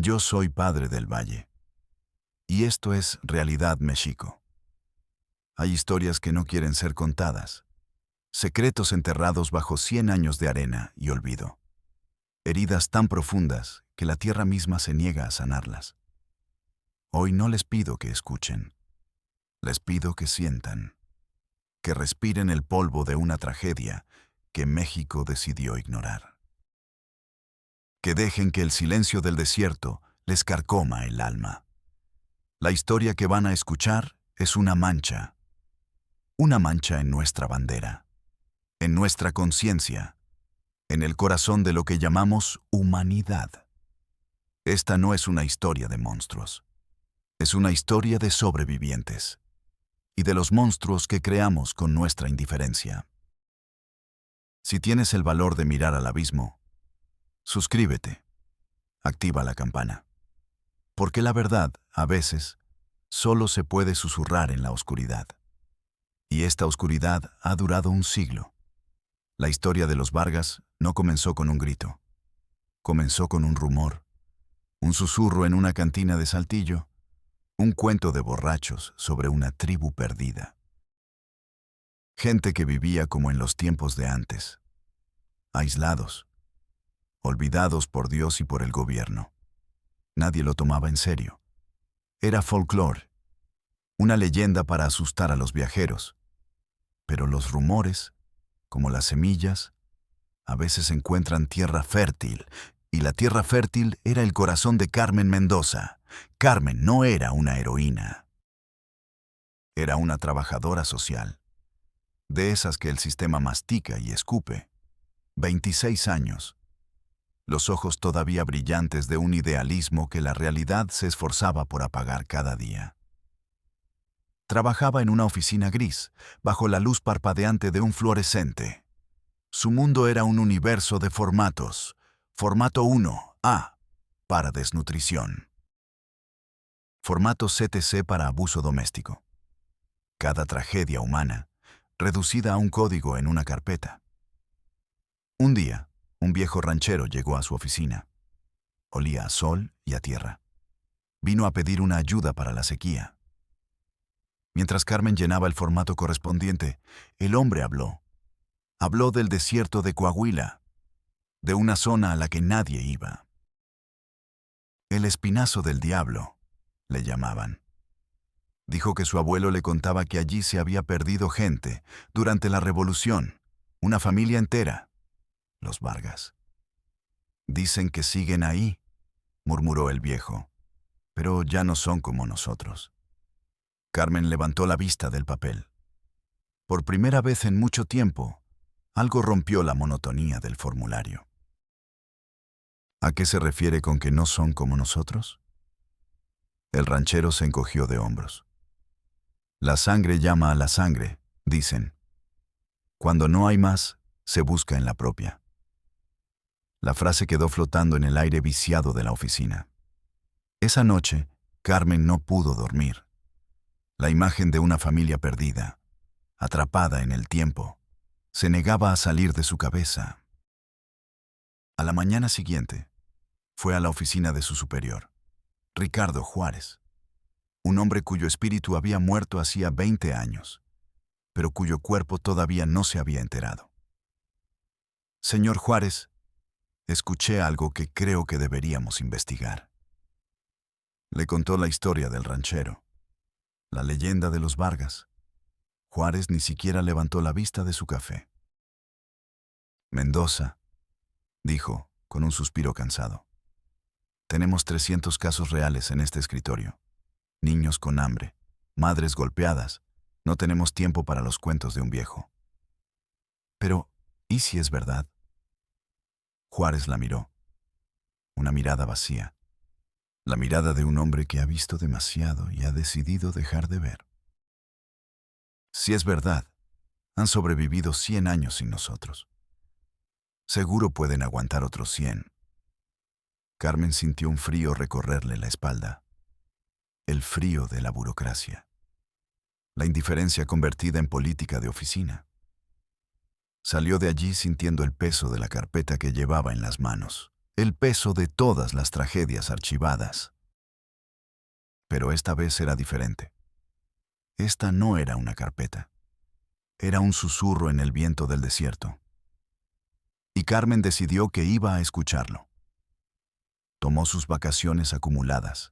Yo soy padre del Valle. Y esto es Realidad México. Hay historias que no quieren ser contadas. Secretos enterrados bajo 100 años de arena y olvido. Heridas tan profundas que la tierra misma se niega a sanarlas. Hoy no les pido que escuchen. Les pido que sientan. Que respiren el polvo de una tragedia que México decidió ignorar. Que dejen que el silencio del desierto les carcoma el alma. La historia que van a escuchar es una mancha en nuestra bandera, en nuestra conciencia, en el corazón de lo que llamamos humanidad. Esta no es una historia de monstruos, es una historia de sobrevivientes y de los monstruos que creamos con nuestra indiferencia. Si tienes el valor de mirar al abismo, suscríbete, activa la campana, porque la verdad, a veces, solo se puede susurrar en la oscuridad. Y esta oscuridad ha durado un siglo. La historia de los Vargas no comenzó con un grito. Comenzó con un rumor, un susurro en una cantina de Saltillo, un cuento de borrachos sobre una tribu perdida. Gente que vivía como en los tiempos de antes, aislados, olvidados por Dios y por el gobierno. Nadie lo tomaba en serio. Era folclore, una leyenda para asustar a los viajeros. Pero los rumores, como las semillas, a veces encuentran tierra fértil, y la tierra fértil era el corazón de Carmen Mendoza. Carmen no era una heroína. Era una trabajadora social, de esas que el sistema mastica y escupe. 26 años. Los ojos todavía brillantes de un idealismo que la realidad se esforzaba por apagar cada día. Trabajaba en una oficina gris, bajo la luz parpadeante de un fluorescente. Su mundo era un universo de formatos. Formato 1A, para desnutrición. Formato CTC para abuso doméstico. Cada tragedia humana, reducida a un código en una carpeta. Un día, un viejo ranchero llegó a su oficina. Olía a sol y a tierra. Vino a pedir una ayuda para la sequía. Mientras Carmen llenaba el formato correspondiente, el hombre habló. Habló del desierto de Coahuila, de una zona a la que nadie iba. El espinazo del diablo, le llamaban. Dijo que su abuelo le contaba que allí se había perdido gente durante la Revolución, una familia entera, los Vargas. Dicen que siguen ahí, murmuró el viejo, pero ya no son como nosotros. Carmen levantó la vista del papel. Por primera vez en mucho tiempo, algo rompió la monotonía del formulario. ¿A qué se refiere con que no son como nosotros? El ranchero se encogió de hombros. La sangre llama a la sangre, dicen. Cuando no hay más, se busca en la propia. La frase quedó flotando en el aire viciado de la oficina. Esa noche, Carmen no pudo dormir. La imagen de una familia perdida, atrapada en el tiempo, se negaba a salir de su cabeza. A la mañana siguiente, fue a la oficina de su superior, Ricardo Juárez, un hombre cuyo espíritu había muerto hacía 20 años, pero cuyo cuerpo todavía no se había enterado. Señor Juárez, escuché algo que creo que deberíamos investigar. Le contó la historia del ranchero, la leyenda de los Vargas. Juárez ni siquiera levantó la vista de su café. Mendoza, dijo, con un suspiro cansado. Tenemos 300 casos reales en este escritorio. Niños con hambre, madres golpeadas. No tenemos tiempo para los cuentos de un viejo. Pero, ¿y si es verdad? Juárez la miró. Una mirada vacía. La mirada de un hombre que ha visto demasiado y ha decidido dejar de ver. Si es verdad, han sobrevivido 100 años sin nosotros. Seguro pueden aguantar otros 100. Carmen sintió un frío recorrerle la espalda. El frío de la burocracia. La indiferencia convertida en política de oficina. Salió de allí sintiendo el peso de la carpeta que llevaba en las manos, el peso de todas las tragedias archivadas. Pero esta vez era diferente. Esta no era una carpeta. Era un susurro en el viento del desierto. Y Carmen decidió que iba a escucharlo. Tomó sus vacaciones acumuladas.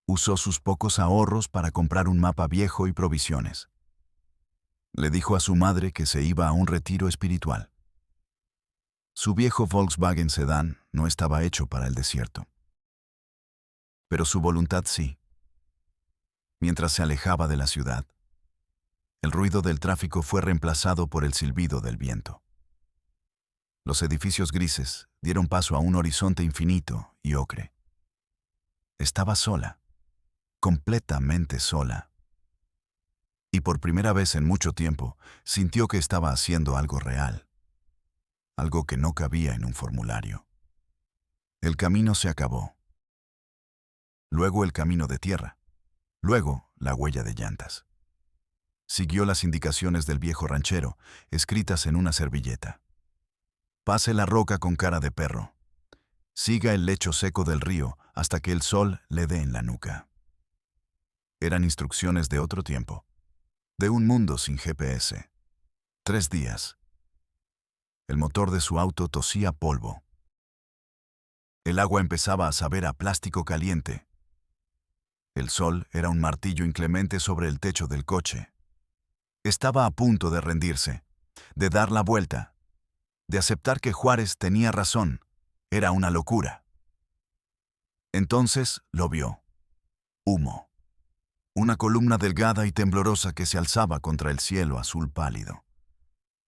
Usó sus pocos ahorros para comprar un mapa viejo y provisiones. Le dijo a su madre que se iba a un retiro espiritual. Su viejo Volkswagen Sedán no estaba hecho para el desierto. Pero su voluntad sí. Mientras se alejaba de la ciudad, el ruido del tráfico fue reemplazado por el silbido del viento. Los edificios grises dieron paso a un horizonte infinito y ocre. Estaba sola, completamente sola. Y por primera vez en mucho tiempo sintió que estaba haciendo algo real, algo que no cabía en un formulario. El camino se acabó. Luego el camino de tierra. Luego la huella de llantas. Siguió las indicaciones del viejo ranchero, escritas en una servilleta. Pase la roca con cara de perro. Siga el lecho seco del río hasta que el sol le dé en la nuca. Eran instrucciones de otro tiempo, de un mundo sin GPS. 3 días. El motor de su auto tosía polvo. El agua empezaba a saber a plástico caliente. El sol era un martillo inclemente sobre el techo del coche. Estaba a punto de rendirse, de dar la vuelta, de aceptar que Juárez tenía razón. Era una locura. Entonces lo vio. Humo. Una columna delgada y temblorosa que se alzaba contra el cielo azul pálido.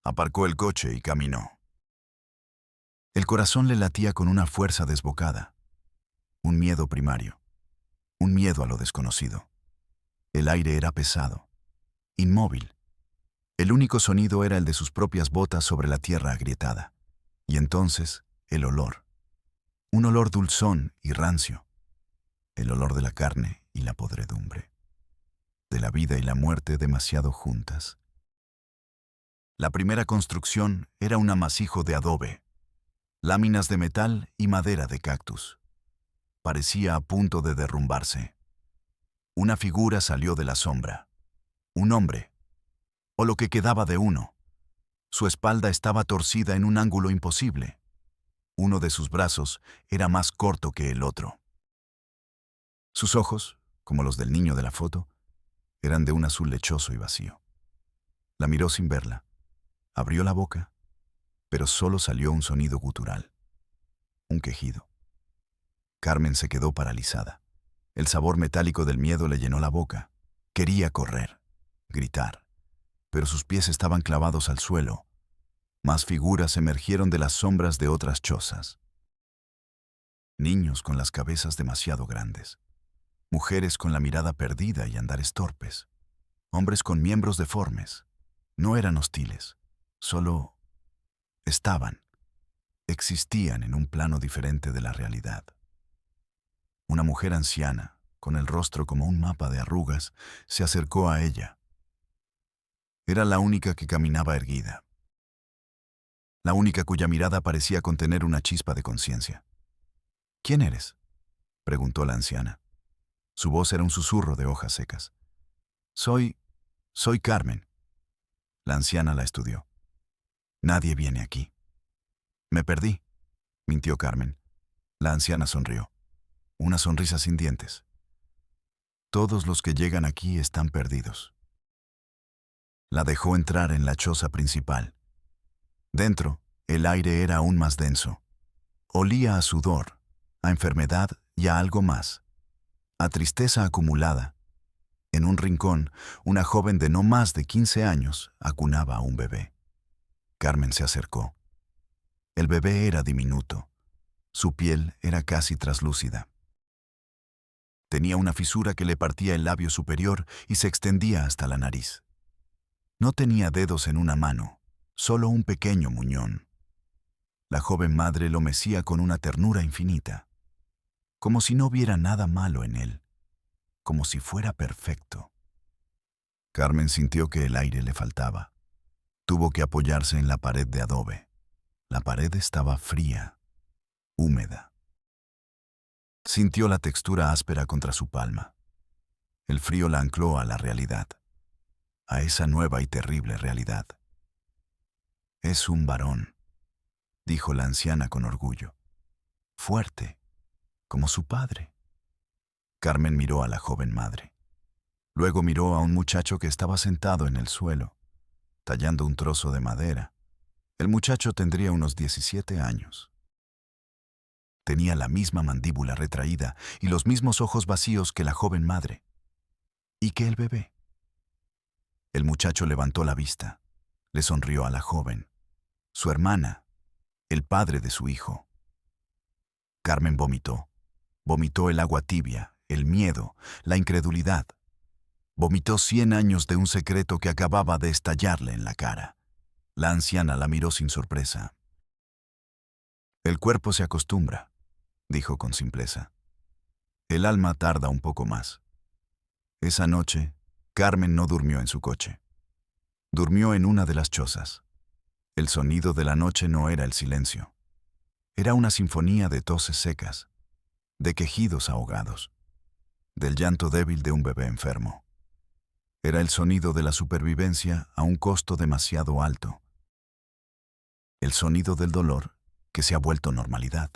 Aparcó el coche y caminó. El corazón le latía con una fuerza desbocada. Un miedo primario. Un miedo a lo desconocido. El aire era pesado, inmóvil. El único sonido era el de sus propias botas sobre la tierra agrietada. Y entonces, el olor. Un olor dulzón y rancio. El olor de la carne y la podredumbre. De la vida y la muerte demasiado juntas. La primera construcción era un amasijo de adobe, láminas de metal y madera de cactus. Parecía a punto de derrumbarse. Una figura salió de la sombra. Un hombre, o lo que quedaba de uno. Su espalda estaba torcida en un ángulo imposible. Uno de sus brazos era más corto que el otro. Sus ojos, como los del niño de la foto, eran de un azul lechoso y vacío. La miró sin verla. Abrió la boca, pero solo salió un sonido gutural. Un quejido. Carmen se quedó paralizada. El sabor metálico del miedo le llenó la boca. Quería correr, gritar, pero sus pies estaban clavados al suelo. Más figuras emergieron de las sombras de otras chozas. Niños con las cabezas demasiado grandes. Mujeres con la mirada perdida y andares torpes. Hombres con miembros deformes. No eran hostiles, solo estaban, existían en un plano diferente de la realidad. Una mujer anciana, con el rostro como un mapa de arrugas, se acercó a ella. Era la única que caminaba erguida. La única cuya mirada parecía contener una chispa de conciencia. ¿Quién eres?, preguntó la anciana. Su voz era un susurro de hojas secas. Soy Carmen. La anciana la estudió. Nadie viene aquí. Me perdí, mintió Carmen. La anciana sonrió. Una sonrisa sin dientes. Todos los que llegan aquí están perdidos. La dejó entrar en la choza principal. Dentro, el aire era aún más denso. Olía a sudor, a enfermedad y a algo más. A tristeza acumulada. En un rincón, una joven de no más de 15 años acunaba a un bebé. Carmen se acercó. El bebé era diminuto. Su piel era casi traslúcida. Tenía una fisura que le partía el labio superior y se extendía hasta la nariz. No tenía dedos en una mano, solo un pequeño muñón. La joven madre lo mecía con una ternura infinita, como si no viera nada malo en él, como si fuera perfecto. Carmen sintió que el aire le faltaba. Tuvo que apoyarse en la pared de adobe. La pared estaba fría. húmeda. Sintió la textura áspera contra su palma. El frío la ancló a la realidad, a esa nueva y terrible realidad. Es un varón, dijo la anciana con orgullo. Fuerte, como su padre. Carmen miró a la joven madre. Luego miró a un muchacho que estaba sentado en el suelo, tallando un trozo de madera. El muchacho tendría unos 17 años. Tenía la misma mandíbula retraída y los mismos ojos vacíos que la joven madre. ¿Y que el bebé? El muchacho levantó la vista. Le sonrió a la joven, su hermana, el padre de su hijo. Carmen vomitó. Vomitó el agua tibia, el miedo, la incredulidad. Vomitó 100 años de un secreto que acababa de estallarle en la cara. La anciana la miró sin sorpresa. El cuerpo se acostumbra, dijo con simpleza. El alma tarda un poco más. Esa noche, Carmen no durmió en su coche. Durmió en una de las chozas. El sonido de la noche no era el silencio. Era una sinfonía de toses secas, de quejidos ahogados, del llanto débil de un bebé enfermo. Era el sonido de la supervivencia a un costo demasiado alto. El sonido del dolor que se ha vuelto normalidad.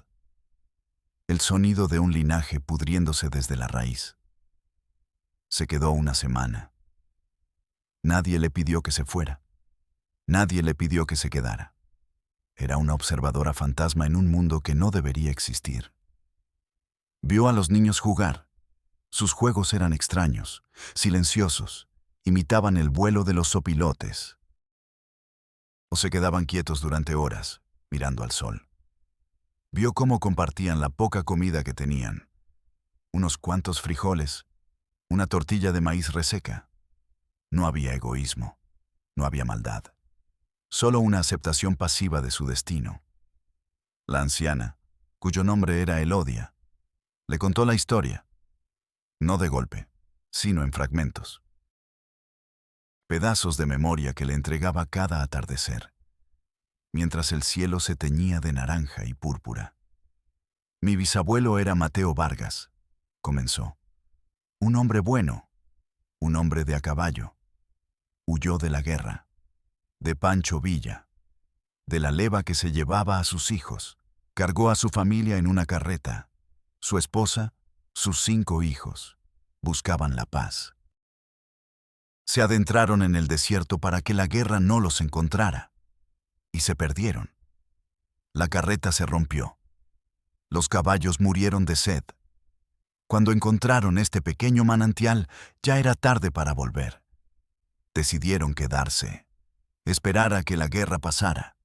El sonido de un linaje pudriéndose desde la raíz. Se quedó una semana. Nadie le pidió que se fuera. Nadie le pidió que se quedara. Era una observadora fantasma en un mundo que no debería existir. Vio a los niños jugar. Sus juegos eran extraños, silenciosos, imitaban el vuelo de los zopilotes. O se quedaban quietos durante horas, mirando al sol. Vio cómo compartían la poca comida que tenían. Unos cuantos frijoles, una tortilla de maíz reseca. No había egoísmo, no había maldad. Solo una aceptación pasiva de su destino. La anciana, cuyo nombre era Elodia, le contó la historia, no de golpe, sino en fragmentos. Pedazos de memoria que le entregaba cada atardecer, mientras el cielo se teñía de naranja y púrpura. Mi bisabuelo era Mateo Vargas, comenzó. Un hombre bueno, un hombre de a caballo. Huyó de la guerra, de Pancho Villa, de la leva que se llevaba a sus hijos. Cargó a su familia en una carreta. Su esposa, sus 5 hijos, buscaban la paz. Se adentraron en el desierto para que la guerra no los encontrara. Y se perdieron. La carreta se rompió. Los caballos murieron de sed. Cuando encontraron este pequeño manantial, ya era tarde para volver. Decidieron quedarse, esperar a que la guerra pasara.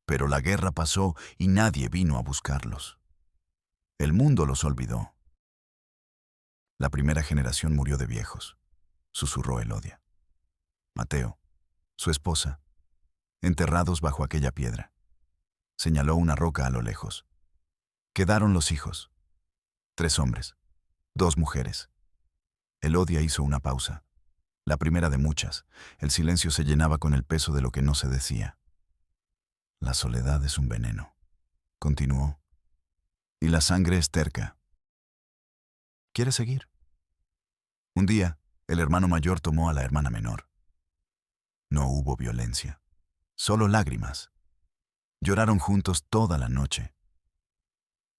Pero la guerra pasó y nadie vino a buscarlos. El mundo los olvidó. La primera generación murió de viejos, susurró Elodia. Mateo, su esposa, enterrados bajo aquella piedra. Señaló una roca a lo lejos. Quedaron los hijos. 3 hombres, 2 mujeres. Elodia hizo una pausa, la primera de muchas. El silencio se llenaba con el peso de lo que no se decía. La soledad es un veneno, continuó. Y la sangre es terca. ¿Quieres seguir? Un día, el hermano mayor tomó a la hermana menor. No hubo violencia, solo lágrimas. Lloraron juntos toda la noche.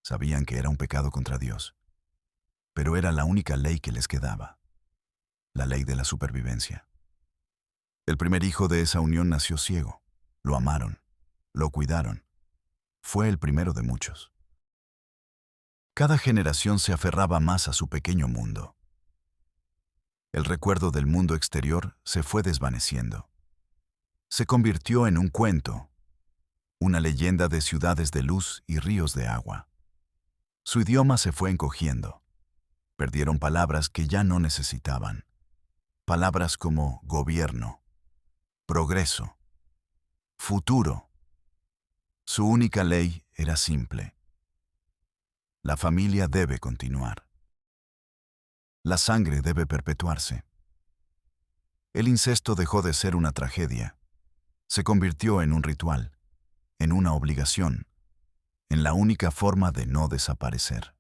Sabían que era un pecado contra Dios, pero era la única ley que les quedaba, la ley de la supervivencia. El primer hijo de esa unión nació ciego. Lo amaron, lo cuidaron. Fue el primero de muchos. Cada generación se aferraba más a su pequeño mundo. El recuerdo del mundo exterior se fue desvaneciendo. Se convirtió en un cuento, una leyenda de ciudades de luz y ríos de agua. Su idioma se fue encogiendo. Perdieron palabras que ya no necesitaban. Palabras como gobierno, progreso, futuro. Su única ley era simple. La familia debe continuar. La sangre debe perpetuarse. El incesto dejó de ser una tragedia. Se convirtió en un ritual, en una obligación, en la única forma de no desaparecer.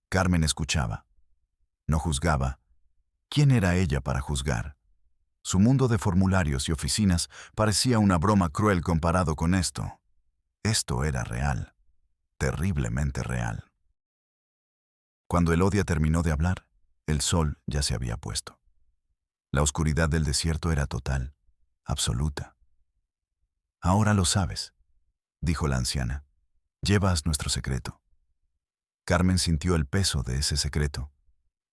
Carmen escuchaba. No juzgaba. ¿Quién era ella para juzgar? Su mundo de formularios y oficinas parecía una broma cruel comparado con esto. Esto era real, terriblemente real. Cuando Elodia terminó de hablar, el sol ya se había puesto. La oscuridad del desierto era total, absoluta. Ahora lo sabes, dijo la anciana. Llevas nuestro secreto. Carmen sintió el peso de ese secreto.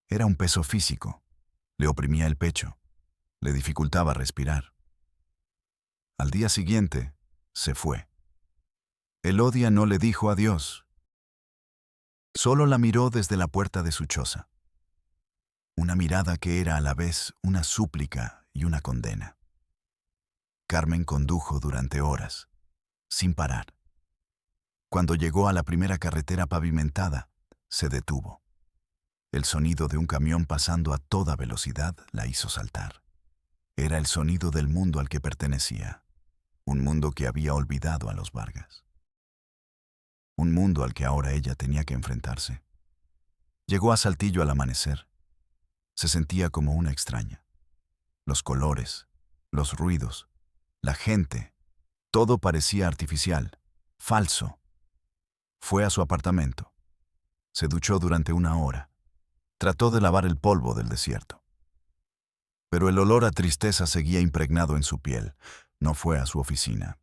Era un peso físico. Le oprimía el pecho. Le dificultaba respirar. Al día siguiente, se fue. Elodia no le dijo adiós. Solo la miró desde la puerta de su choza. Una mirada que era a la vez una súplica y una condena. Carmen condujo durante horas, sin parar. Cuando llegó a la primera carretera pavimentada, se detuvo. El sonido de un camión pasando a toda velocidad la hizo saltar. Era el sonido del mundo al que pertenecía, un mundo que había olvidado a los Vargas. Un mundo al que ahora ella tenía que enfrentarse. Llegó a Saltillo al amanecer. Se sentía como una extraña. Los colores, los ruidos, la gente, todo parecía artificial, falso. Fue a su apartamento. Se duchó durante una hora. Trató de lavar el polvo del desierto. Pero el olor a tristeza seguía impregnado en su piel. No fue a su oficina.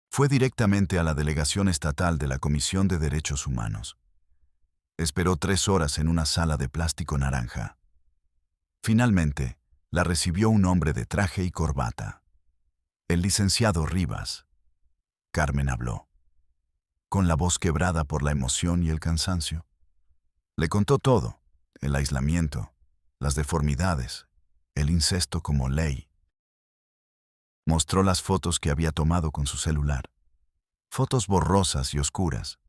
Fue directamente a la delegación estatal de la Comisión de Derechos Humanos. Esperó 3 horas en una sala de plástico naranja. Finalmente, la recibió un hombre de traje y corbata. El licenciado Rivas. Carmen habló, con la voz quebrada por la emoción y el cansancio. Le contó todo, el aislamiento, las deformidades, el incesto como ley. Mostró las fotos que había tomado con su celular, fotos borrosas y oscuras,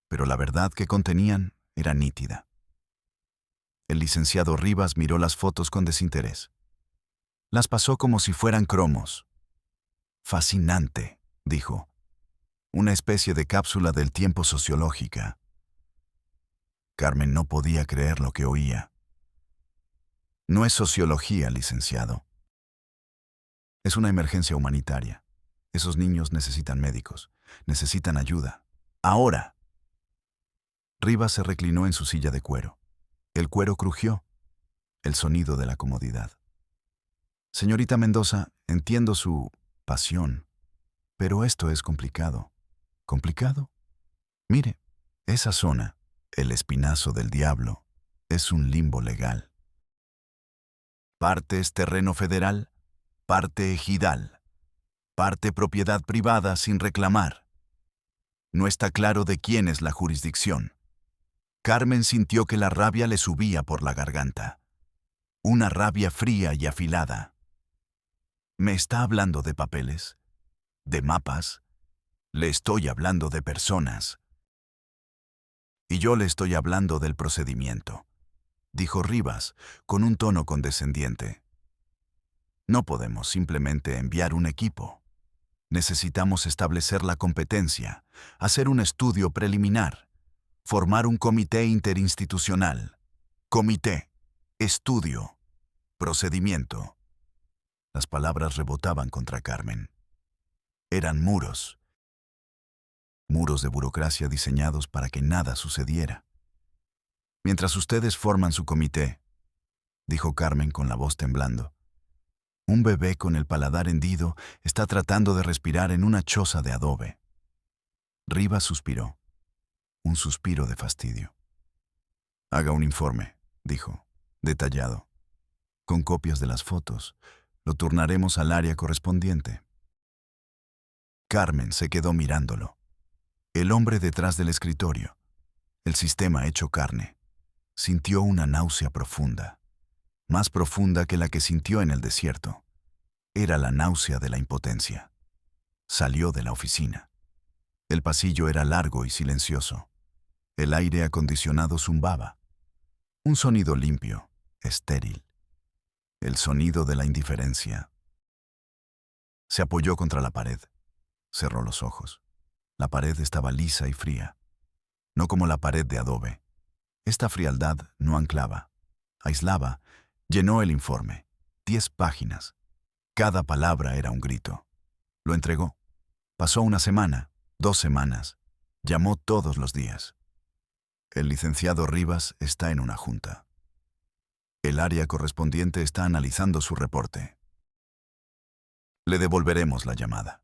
pero la verdad que contenían era nítida. El licenciado Rivas miró las fotos con desinterés. Las pasó como si fueran cromos. Fascinante, dijo. Una especie de cápsula del tiempo sociológica. Carmen no podía creer lo que oía. No es sociología, licenciado. Es una emergencia humanitaria. Esos niños necesitan médicos, necesitan ayuda. ¡Ahora! Rivas se reclinó en su silla de cuero. El cuero crujió. El sonido de la comodidad. Señorita Mendoza, entiendo su pasión, pero esto es complicado. ¿Complicado? Mire, esa zona, el Espinazo del Diablo, es un limbo legal. Parte es terreno federal, parte ejidal, parte propiedad privada sin reclamar. No está claro de quién es la jurisdicción. Carmen sintió que la rabia le subía por la garganta. Una rabia fría y afilada. ¿Me está hablando de papeles? ¿De mapas? Le estoy hablando de personas. Y yo le estoy hablando del procedimiento, dijo Rivas, con un tono condescendiente. No podemos simplemente enviar un equipo. Necesitamos establecer la competencia, hacer un estudio preliminar, formar un comité interinstitucional. Comité, estudio, procedimiento. Las palabras rebotaban contra Carmen. Eran muros. Muros de burocracia diseñados para que nada sucediera. Mientras ustedes forman su comité, dijo Carmen con la voz temblando, un bebé con el paladar hendido está tratando de respirar en una choza de adobe. Rivas suspiró. Un suspiro de fastidio. Haga un informe, dijo, detallado. Con copias de las fotos. Lo turnaremos al área correspondiente. Carmen se quedó mirándolo. El hombre detrás del escritorio. El sistema hecho carne. Sintió una náusea profunda. Más profunda que la que sintió en el desierto. Era la náusea de la impotencia. Salió de la oficina. El pasillo era largo y silencioso. El aire acondicionado zumbaba. Un sonido limpio, estéril. El sonido de la indiferencia. Se apoyó contra la pared. Cerró los ojos. La pared estaba lisa y fría, no como la pared de adobe. Esta frialdad no anclaba, aislaba, llenó el informe. 10 páginas. Cada palabra era un grito. Lo entregó. Pasó una semana, 2 semanas. Llamó todos los días. El licenciado Rivas está en una junta. El área correspondiente está analizando su reporte. Le devolveremos la llamada.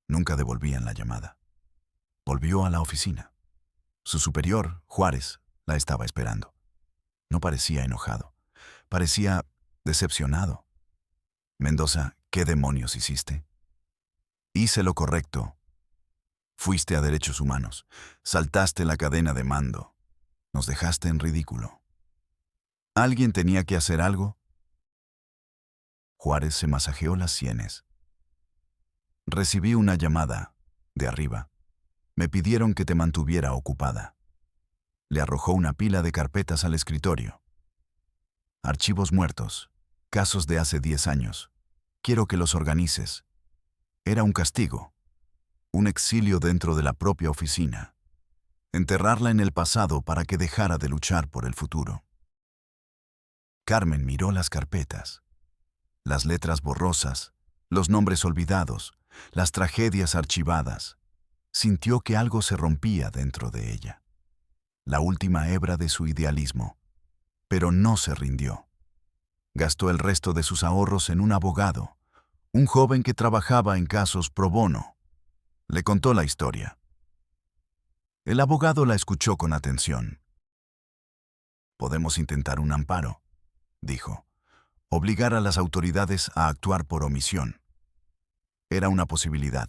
Nunca devolvían la llamada. Volvió a la oficina. Su superior, Juárez, la estaba esperando. No parecía enojado. Parecía decepcionado. Mendoza, ¿qué demonios hiciste? Hice lo correcto. Fuiste a Derechos Humanos. Saltaste la cadena de mando. Nos dejaste en ridículo. ¿Alguien tenía que hacer algo? Juárez se masajeó las sienes. Recibí una llamada, de arriba. Me pidieron que te mantuviera ocupada. Le arrojó una pila de carpetas al escritorio. Archivos muertos, casos de hace 10 años. Quiero que los organices. Era un castigo, un exilio dentro de la propia oficina. Enterrarla en el pasado para que dejara de luchar por el futuro. Carmen miró las carpetas. Las letras borrosas, los nombres olvidados, las tragedias archivadas. Sintió que algo se rompía dentro de ella. La última hebra de su idealismo. Pero no se rindió. Gastó el resto de sus ahorros en un abogado, un joven que trabajaba en casos pro bono. Le contó la historia. El abogado la escuchó con atención. Podemos intentar un amparo, dijo. Obligar a las autoridades a actuar por omisión. Era una posibilidad.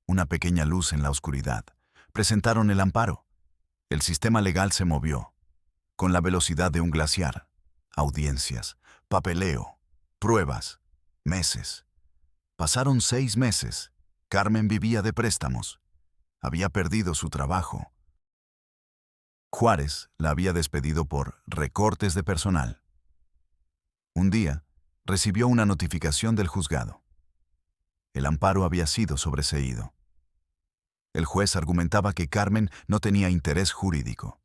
Una pequeña luz en la oscuridad. Presentaron el amparo. El sistema legal se movió. Con la velocidad de un glaciar. Audiencias, papeleo, pruebas, meses. Pasaron 6 meses. Carmen vivía de préstamos. Había perdido su trabajo. Juárez la había despedido por recortes de personal. Un día, recibió una notificación del juzgado. El amparo había sido sobreseído. El juez argumentaba que Carmen no tenía interés jurídico.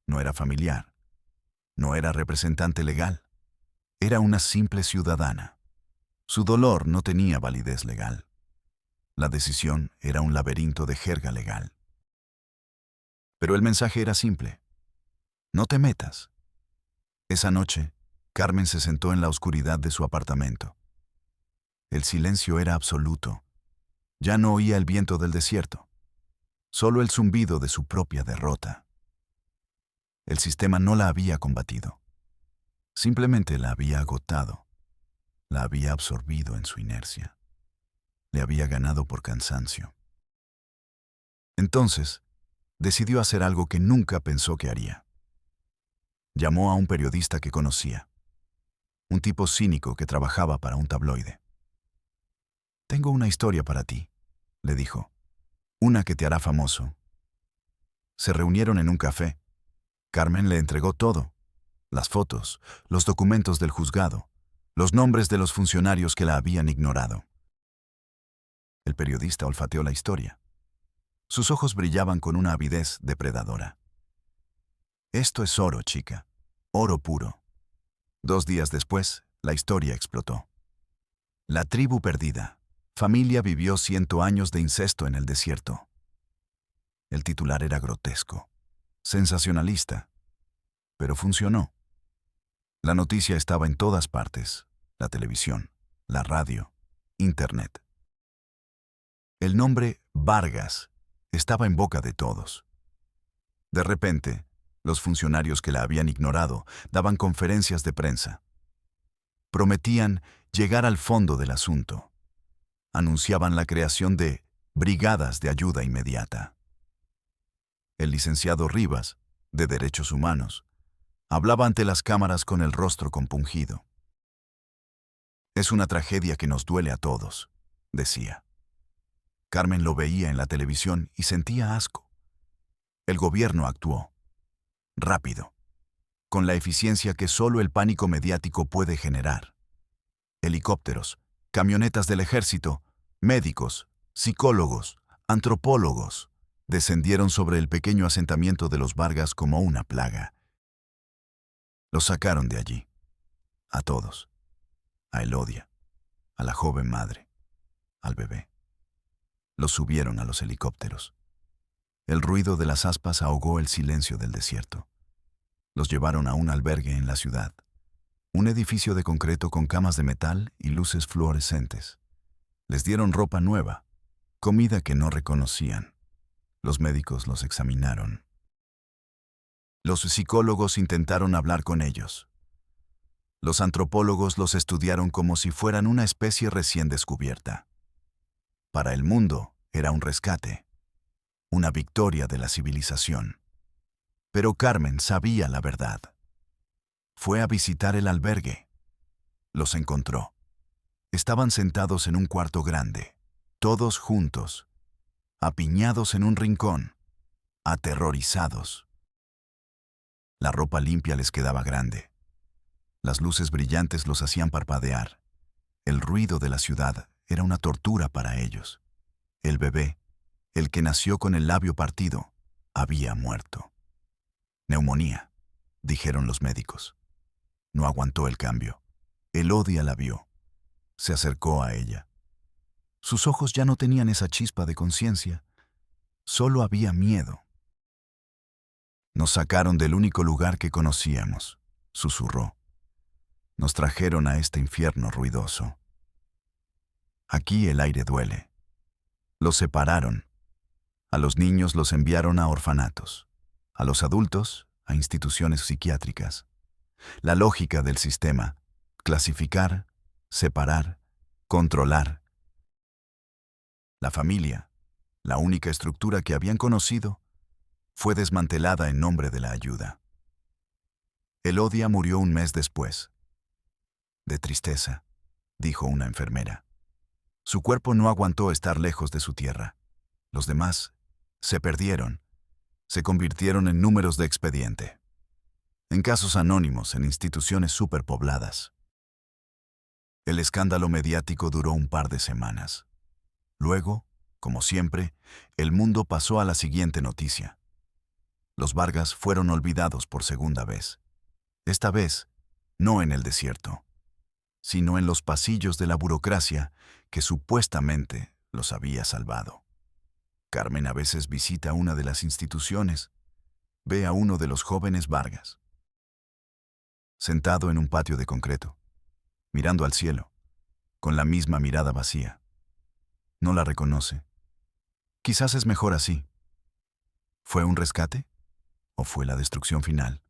No era familiar. No era representante legal. Era una simple ciudadana. Su dolor no tenía validez legal. La decisión era un laberinto de jerga legal. Pero el mensaje era simple. No te metas. Esa noche, Carmen se sentó en la oscuridad de su apartamento. El silencio era absoluto. Ya no oía el viento del desierto. Solo el zumbido de su propia derrota. El sistema no la había combatido. Simplemente la había agotado. La había absorbido en su inercia. Le había ganado por cansancio. Entonces, decidió hacer algo que nunca pensó que haría. Llamó a un periodista que conocía. Un tipo cínico que trabajaba para un tabloide. Tengo una historia para ti, le dijo. Una que te hará famoso. Se reunieron en un café. Carmen le entregó todo. Las fotos, los documentos del juzgado, los nombres de los funcionarios que la habían ignorado. El periodista olfateó la historia. Sus ojos brillaban con una avidez depredadora. Esto es oro, chica. Oro puro. 2 días después, la historia explotó. La tribu perdida. Familia vivió 100 años de incesto en el desierto. El titular era grotesco, sensacionalista, pero funcionó. La noticia estaba en todas partes, la televisión, la radio, internet. El nombre Vargas estaba en boca de todos. De repente, los funcionarios que la habían ignorado daban conferencias de prensa. Prometían llegar al fondo del asunto. Anunciaban la creación de brigadas de ayuda inmediata. El licenciado Rivas, de Derechos Humanos, hablaba ante las cámaras con el rostro compungido. Es una tragedia que nos duele a todos, decía. Carmen lo veía en la televisión y sentía asco. El gobierno actuó. Rápido. Con la eficiencia que solo el pánico mediático puede generar. Helicópteros, camionetas del ejército, médicos, psicólogos, Antropólogos descendieron sobre el pequeño asentamiento de los Vargas como una plaga. Los sacaron de allí. A todos. A Elodia, a la joven madre, al bebé. Los subieron a los helicópteros. El ruido de las aspas ahogó el silencio del desierto. Los llevaron a un albergue en la ciudad. Un edificio de concreto con camas de metal y luces fluorescentes. Les dieron ropa nueva, comida que no reconocían. Los médicos los examinaron. Los psicólogos intentaron hablar con ellos. Los antropólogos los estudiaron como si fueran una especie recién descubierta. Para el mundo era un rescate, una victoria de la civilización. Pero Carmen sabía la verdad. Fue a visitar el albergue. Los encontró. Estaban sentados en un cuarto grande, todos juntos, apiñados en un rincón, aterrorizados. La ropa limpia les quedaba grande. Las luces brillantes los hacían parpadear. El ruido de la ciudad era una tortura para ellos. El bebé, el que nació con el labio partido, había muerto. Neumonía, dijeron los médicos. No aguantó el cambio. Elodia la vio. Se acercó a ella. Sus ojos ya no tenían esa chispa de conciencia. Solo había miedo. Nos sacaron del único lugar que conocíamos, susurró. Nos trajeron a este infierno ruidoso. Aquí el aire duele. Los separaron. A los niños los enviaron a orfanatos. A los adultos, a instituciones psiquiátricas. La lógica del sistema: clasificar, separar, controlar. La familia, la única estructura que habían conocido, fue desmantelada en nombre de la ayuda. Elodia murió un mes después. De tristeza, dijo una enfermera. Su cuerpo no aguantó estar lejos de su tierra. Los demás se perdieron, se convirtieron en números de expediente, en casos anónimos en instituciones superpobladas. El escándalo mediático duró un par de semanas. Luego, como siempre, el mundo pasó a la siguiente noticia. Los Vargas fueron olvidados por segunda vez. Esta vez, no en el desierto, sino en los pasillos de la burocracia que supuestamente los había salvado. Carmen a veces visita una de las instituciones, ve a uno de los jóvenes Vargas, sentado en un patio de concreto, mirando al cielo, con la misma mirada vacía. No la reconoce. Quizás es mejor así. ¿Fue un rescate? ¿O fue la destrucción final?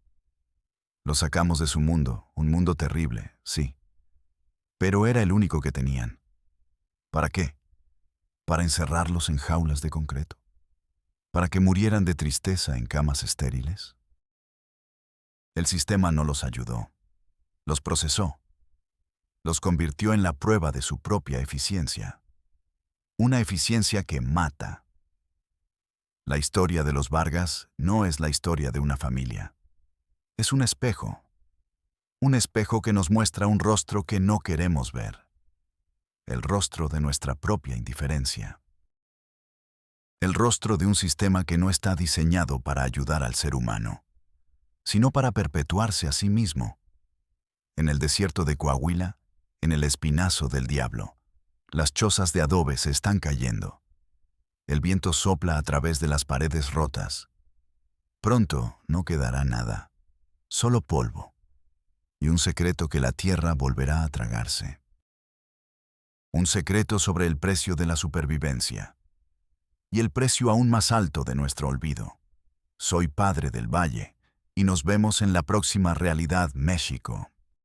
Lo sacamos de su mundo, un mundo terrible, sí. Pero era el único que tenían. ¿Para qué? ¿Para encerrarlos en jaulas de concreto? ¿Para que murieran de tristeza en camas estériles? El sistema no los ayudó. Los procesó. Los convirtió en la prueba de su propia eficiencia. Una eficiencia que mata. La historia de los Vargas no es la historia de una familia. Es un espejo que nos muestra un rostro que no queremos ver. El rostro de nuestra propia indiferencia. El rostro de un sistema que no está diseñado para ayudar al ser humano, sino para perpetuarse a sí mismo. En el desierto de Coahuila, en el espinazo del diablo, las chozas de adobe se están cayendo. El viento sopla a través de las paredes rotas. Pronto no quedará nada, solo polvo, y un secreto que la tierra volverá a tragarse. Un secreto sobre el precio de la supervivencia, y el precio aún más alto de nuestro olvido. Soy Padre del Valle, y nos vemos en la próxima Realidad México.